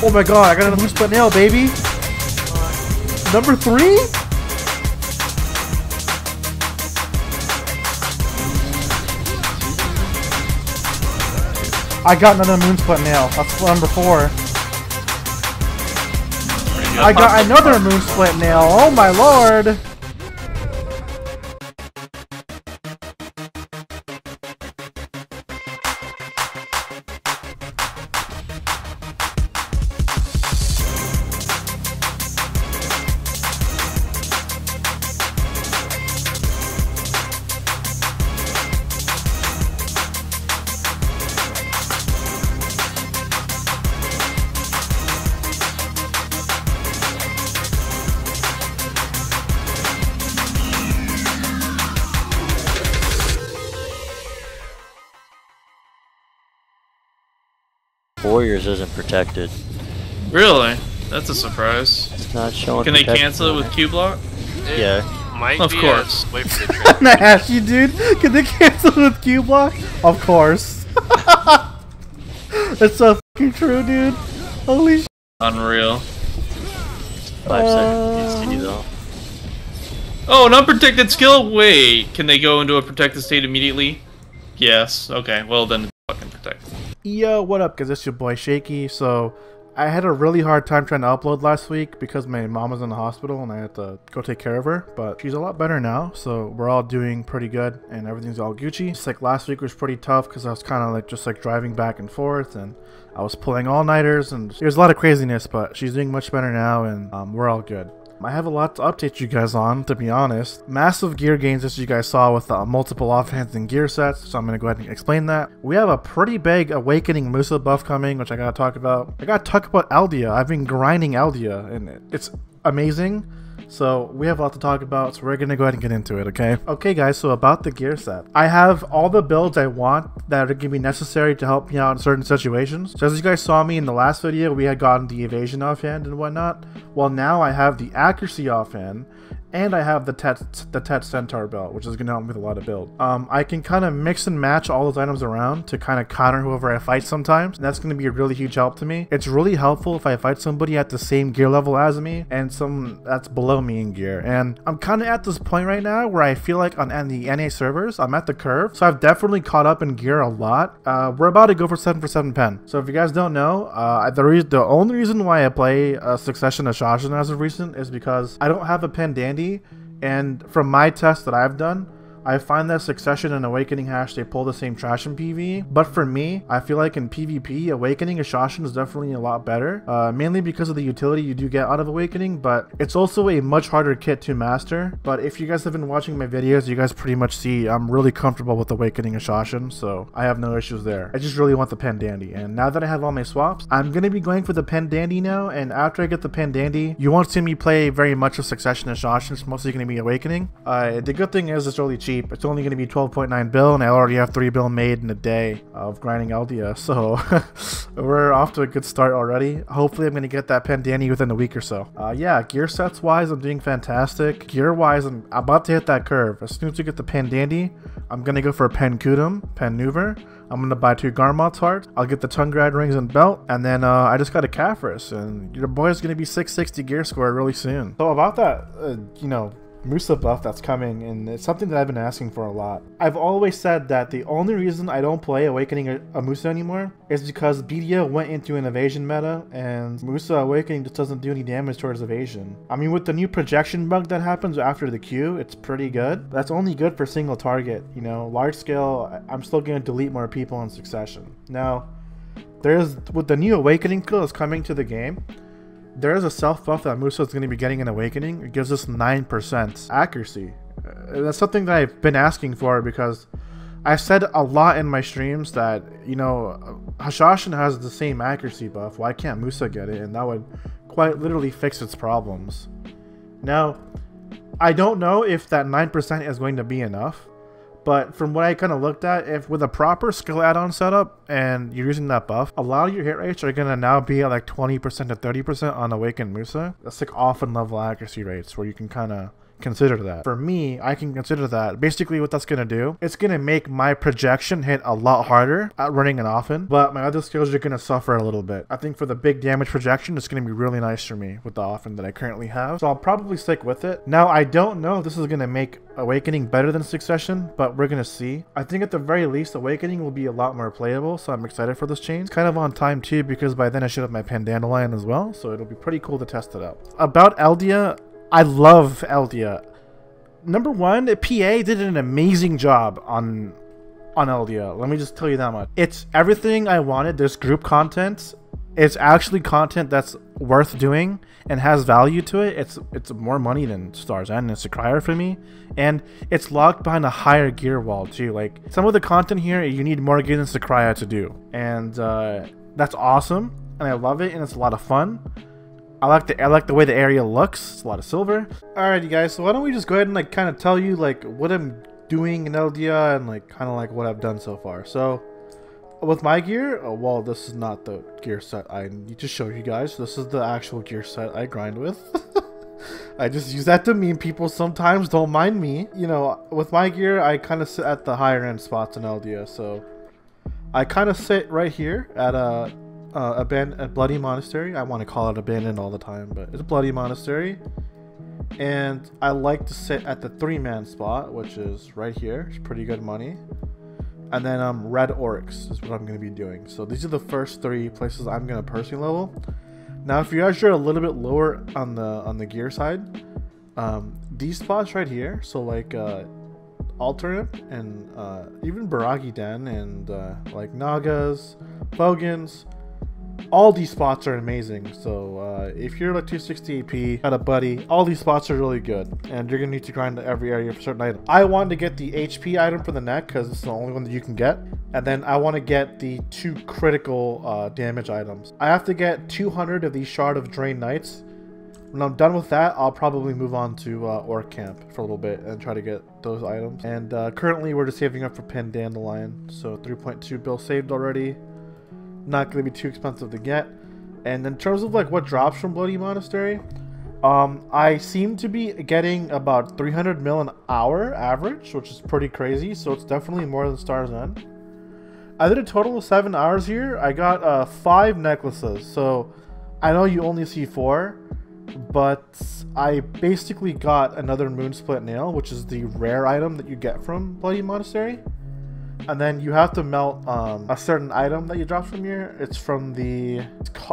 Oh my god, I got another moon split nail, baby. Number 3? I got another moon split nail. That's number 4. I got another moon split nail. Oh my lord. Warriors isn't protected. Really? That's a surprise. It's not showing. Can they cancel it with Q block? Yeah. Might of be course. Wait for the trade. Nasty dude. Can they cancel it with Q block? Of course. It's so fucking true, dude. Holy shit. Unreal. 5 seconds DC though. Oh, an unprotected skill? Wait, can they go into a protected state immediately? Yes. Okay, well then it's fucking protected. Yo, what up, guys? It's your boy Shaky. So, I had a really hard time trying to upload last week because my mom was in the hospital and I had to go take care of her. But she's a lot better now, so we're all doing pretty good and everything's all Gucci. Just like last week was pretty tough because I was kind of like just like driving back and forth and I was pulling all-nighters and there's a lot of craziness, but she's doing much better now and we're all good. I have a lot to update you guys on, to be honest. Massive gear gains, as you guys saw, with multiple offhand and gear sets, so I'm going to go ahead and explain that. We have a pretty big Awakening Musa buff coming, which I got to talk about. I got to talk about Elvia. I've been grinding Elvia, and it's amazing. So we have a lot to talk about, so we're going to go ahead and get into it, okay? Okay guys, so about the gear set. I have all the builds I want that are going to be necessary to help me out in certain situations. So as you guys saw me in the last video, we had gotten the evasion offhand and whatnot. Well, now I have the accuracy offhand, and I have the Tet Centaur belt, which is going to help me with a lot of build. I can kind of mix and match all those items around to kind of counter whoever I fight sometimes, and that's going to be a really huge help to me. It's really helpful if I fight somebody at the same gear level as me and some that's below me in gear. And I'm kind of at this point right now where I feel like on the NA servers, I'm at the curve, so I've definitely caught up in gear a lot. We're about to go for 7 pen. So if you guys don't know, the only reason why I play Succession Hashashin as of recent is because I don't have a PEN Dandelion. And from my tests that I've done, I find that Succession and Awakening Hash, they pull the same trash in PvE. But for me, I feel like in PvP, Awakening Hashashin is definitely a lot better. Mainly because of the utility you do get out of Awakening, but it's also a much harder kit to master. But if you guys have been watching my videos, you guys pretty much see I'm really comfortable with Awakening Hashashin, so I have no issues there. I just really want the PEN Dandelion. And now that I have all my swaps, I'm going to be going for the PEN Dandelion now, and after I get the PEN Dandelion, you won't see me play very much of Succession Hashashin. It's mostly going to be Awakening. The good thing is it's really cheap. It's only going to be 12.9 bill, and I already have 3 bill made in a day of grinding Elvia, so we're off to a good start already. Hopefully I'm going to get that PEN Dandelion within a week or so. Yeah, gear sets wise, I'm doing fantastic. Gear wise, I'm about to hit that curve. As soon as we get the PEN Dandelion, I'm going to go for a PEN Kudum, PEN Nuver. I'm going to buy 2 Garmoth's hearts. I'll get the Tungrad rings and belt, and then I just got a Caphras, and your boy's going to be 660 gear score really soon. So about that, you know, Musa buff that's coming, and it's something that I've been asking for a lot. I've always said that the only reason I don't play Awakening a Musa anymore is because BDO went into an evasion meta, and Musa Awakening just doesn't do any damage towards evasion. I mean, with the new projection bug that happens after the Q, it's pretty good. That's only good for single target, you know. Large scale, I'm still going to delete more people in succession. Now, with the new Awakening skill that's coming to the game, there is a self buff that Musa is going to be getting in Awakening. It gives us 9% accuracy. That's something that I've been asking for because I've said a lot in my streams that, you know, Hashashin has the same accuracy buff. Why can't Musa get it? And that would quite literally fix its problems. Now, I don't know if that 9% is going to be enough. But from what I kind of looked at, if with a proper skill add-on setup and you're using that buff, a lot of your hit rates are going to now be at like 20% to 30% on Awakened Musa. That's like often level accuracy rates where you can kind of consider that. For me, I can consider that. Basically what that's gonna do, it's gonna make my projection hit a lot harder at running and often, but my other skills are gonna suffer a little bit. I think for the big damage projection, it's gonna be really nice for me with the often that I currently have. So I'll probably stick with it. Now, I don't know if this is gonna make Awakening better than Succession, but we're gonna see. I think at the very least, Awakening will be a lot more playable, so I'm excited for this change. It's kind of on time too, because by then I should have my PEN Dandelion as well, so it'll be pretty cool to test it out. About Eldia, I love Eldia. Number one, PA did an amazing job on Eldia. Let me just tell you that much. It's everything I wanted. There's group content. It's actually content that's worth doing and has value to it. It's more money than Stars End and Sakraya for me, and it's locked behind a higher gear wall too. Like some of the content here, you need more gear than Sakraya to do, and that's awesome, and I love it, and it's a lot of fun. I like the way the area looks. It's a lot of silver. Alrighty guys, so why don't we just go ahead and like kind of tell you like what I'm doing in Eldia and like kind of like what I've done so far. So with my gear, well, this is not the gear set I need to show you guys. This is the actual gear set I grind with. I just use that to meme people sometimes. Don't mind me. You know, with my gear, I kind of sit at the higher end spots in Eldia. So I kind of sit right here at a Bloody Monastery. I want to call it abandoned all the time, but it's a Bloody Monastery. And I like to sit at the 3-man spot, which is right here. It's pretty good money. And then Red Oryx is what I'm going to be doing. So these are the first 3 places I'm going to personally level. Now, if you guys are a little bit lower on the gear side, these spots right here, so like Alternate and even Baragi Den and like Nagas, Bogans, all these spots are amazing. So if you're like 260 AP, got a buddy, all these spots are really good, and you're gonna need to grind every area for certain items. I wanted to get the HP item for the neck because it's the only one that you can get, and then I want to get the 2 critical damage items. I have to get 200 of these Shard of Drain Knights. When I'm done with that, I'll probably move on to Orc Camp for a little bit and try to get those items. And currently we're just saving up for PEN Dandelion, so 3.2 bill saved already. Not going to be too expensive to get. And in terms of like what drops from Bloody Monastery, I seem to be getting about 300 mil an hour average, which is pretty crazy, so it's definitely more than Stars End. I did a total of 7 hours here. I got 5 necklaces, so I know you only see 4, but I basically got another Moon Split Nail, which is the rare item that you get from Bloody Monastery. And then you have to melt a certain item that you drop from here. It's from the...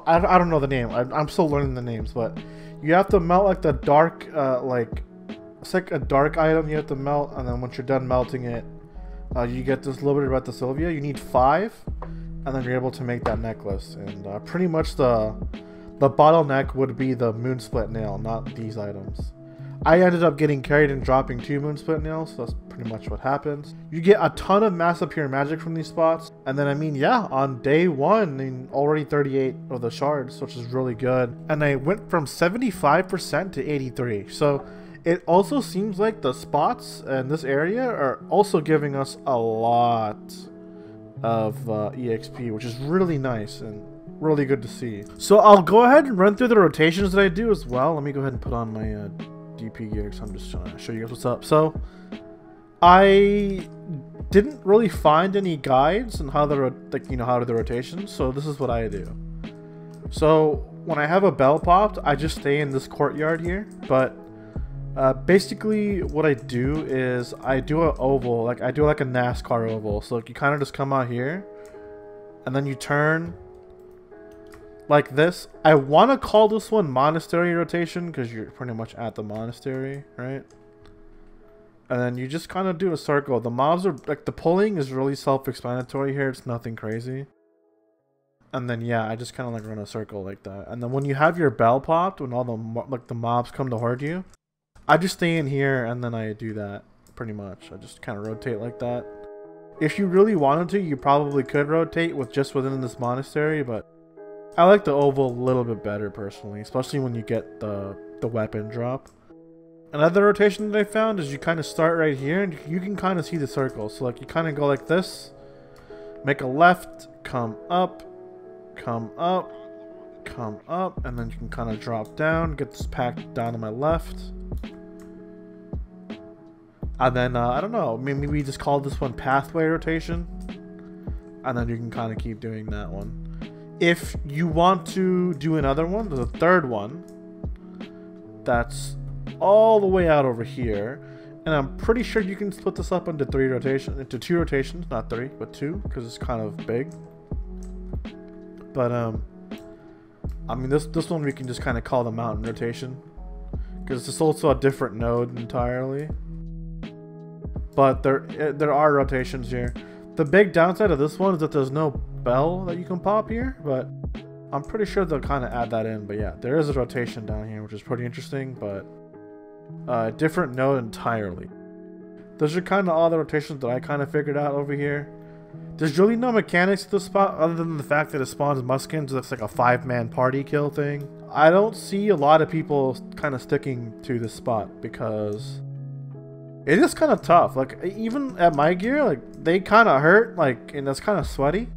I don't know the name. I'm still learning the names, but you have to melt like the dark... it's like a dark item you have to melt, and then once you're done melting it, you get this little bit of Red Sylvia. You need 5, and then you're able to make that necklace. And pretty much the bottleneck would be the Moon Split Nail, not these items. I ended up getting carried and dropping 2 Moon Split Nails, so that's pretty much what happens. You get a ton of Mass Appear Magic from these spots, and then I mean, yeah, on day 1, I mean, already 38 of the shards, which is really good. And I went from 75% to 83, so it also seems like the spots in this area are also giving us a lot of EXP, which is really nice and really good to see. So I'll go ahead and run through the rotations that I do as well. Let me go ahead and put on my DP gear, so I'm just trying to show you guys what's up. So I didn't really find any guides on how how to do the rotations, so this is what I do. So when I have a bell popped, I just stay in this courtyard here, but basically what I do is I do an oval, I do like a NASCAR oval. So you kind of just come out here and then you turn like this. I want to call this one monastery rotation because you're pretty much at the monastery, right? And then you just kind of do a circle. The mobs are like, the pulling is really self-explanatory here. It's nothing crazy. And then yeah, I just kind of like run a circle like that. And then when you have your bell popped, when all the mobs come to horde you, I just stay in here and then I do that pretty much. I just kind of rotate like that. If you really wanted to, you probably could rotate within this monastery, but I like the oval a little bit better personally, especially when you get the weapon drop. Another rotation that I found is you kind of start right here and you can kind of see the circle. So like you kind of go like this, make a left, come up, come up, come up, and then you can kind of drop down, get this pack down to my left. And then, I don't know, maybe we just call this one pathway rotation. And then you can kind of keep doing that one. If you want to do another one, there's a third one. That's all the way out over here. And I'm pretty sure you can split this up into two rotations, not three, but two, because it's kind of big. But, I mean, this one we can just kind of call the mountain rotation. Because it's also a different node entirely. But there are rotations here. The big downside of this one is that there's no bell that you can pop here, but I'm pretty sure they'll kind of add that in. But yeah, there is a rotation down here, which is pretty interesting, but different node entirely. Those are kind of all the rotations that I kind of figured out over here. There's really no mechanics to the spot other than the fact that it spawns muskins. It's like a 5-man party kill thing. I don't see a lot of people kind of sticking to this spot because it is kind of tough. Like, even at my gear, like, they kind of hurt, like, and that's kind of sweaty.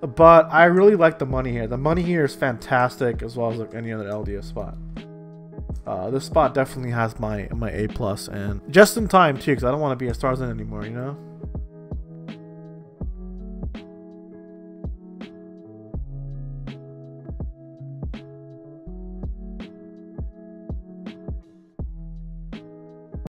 But I really like the money here. The money here is fantastic, as well as like any other LDS spot. This spot definitely has my A+, and just in time too, because I don't want to be a Starzan anymore, you know?